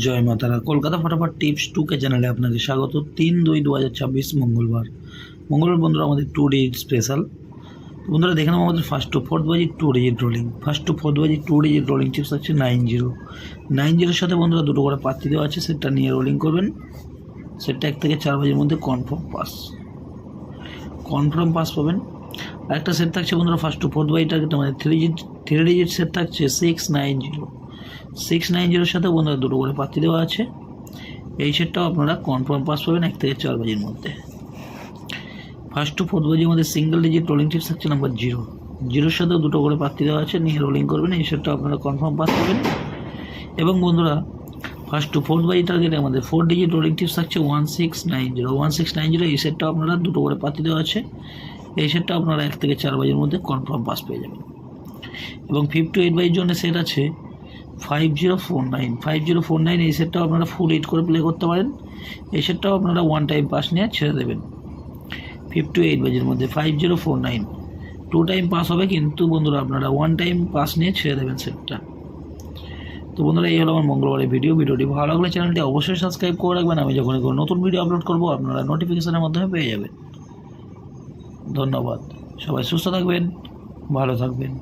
জয় মাতারা। কলকাতা ফটাফট tips 2K চ্যানেলে আপনাকে স্বাগত। 3/2/2026 মঙ্গলবার বন্ধুরা আমাদের 2 ডিজিট স্পেশাল। বন্ধুরা দেখে নেব আমাদের ফার্স্ট টু ফোর্থ বাজি 2 digit rolling. First to fourth বাজি 2 ডিজিট রোলিং টিপস হচ্ছে 90 সাথে বন্ধুরা দুটো করে পাত্তি দেওয়া আছে, সেটটা নিয়ে রোলিং করবেন। সেটটা 1 থেকে 4 বাজির মধ্যে কনফার্ম পাস পাবেন। আরেকটা সেট থাকছে বন্ধুরা ফার্স্ট টু ফোর্থ বাজি টার্গেট আমাদের 3 ডিজিট সেট থাকছে 690 সাথে বন্ধুরা দুটো করে পাত্তি দেওয়া আছে। এই সেটটাও আপনারা কনফার্ম পাস পাবেন 1 থেকে 4 বাজির মধ্যে। ফার্স্ট টু ফোর্থ বাজির মধ্যে সিঙ্গেল ডিজিট রোলিং টিপস থাকছে নাম্বার 0 সাথেও দুটো করে পাত্তি দেওয়া আছে, নিয়ে রোলিং করবেন। এই সেটটাও আপনারা কনফার্ম পাস পাবেন। এবং বন্ধুরা ফার্স্ট টু ফোর্থ বাজি টার্গেটে আমাদের 4 ডিজিট রোলিং টিপস থাকছে 1690। এই সেটটাও আপনারা দুটো করে পাত্তি দেওয়া আছে। এই সেটটা আপনারা 1 থেকে 4 বাজির মধ্যে কনফার্ম পাস পেয়ে যাবেন। এবং 5 to 8 বাজির জন্য সেট আছে 5049। এই সেটটাও আপনারা ফুল 8 করে প্লে করতে পারেন। এই সেটটাও আপনারা 1 টাইম পাস নিয়ে ছেড়ে দেবেন। 5 to 8 বাজির মধ্যে 5049 2 টাইম পাস হবে, কিন্তু বন্ধুরা আপনারা 1 টাইম পাস নিয়ে ছেড়ে দেবেন সেটটা। তো বন্ধুরা এই হলো আমার মঙ্গলবারের ভিডিওটি ভালো লাগলে চ্যানেলটি অবশ্যই সাবস্ক্রাইব করে রাখবেন। আমি যখন কোনো নতুন ভিডিও আপলোড করব আপনারা নোটিফিকেশনের মাধ্যমে পেয়ে যাবেন। ধন্যবাদ। সবাই সুস্থ থাকবেন, ভালো থাকবেন।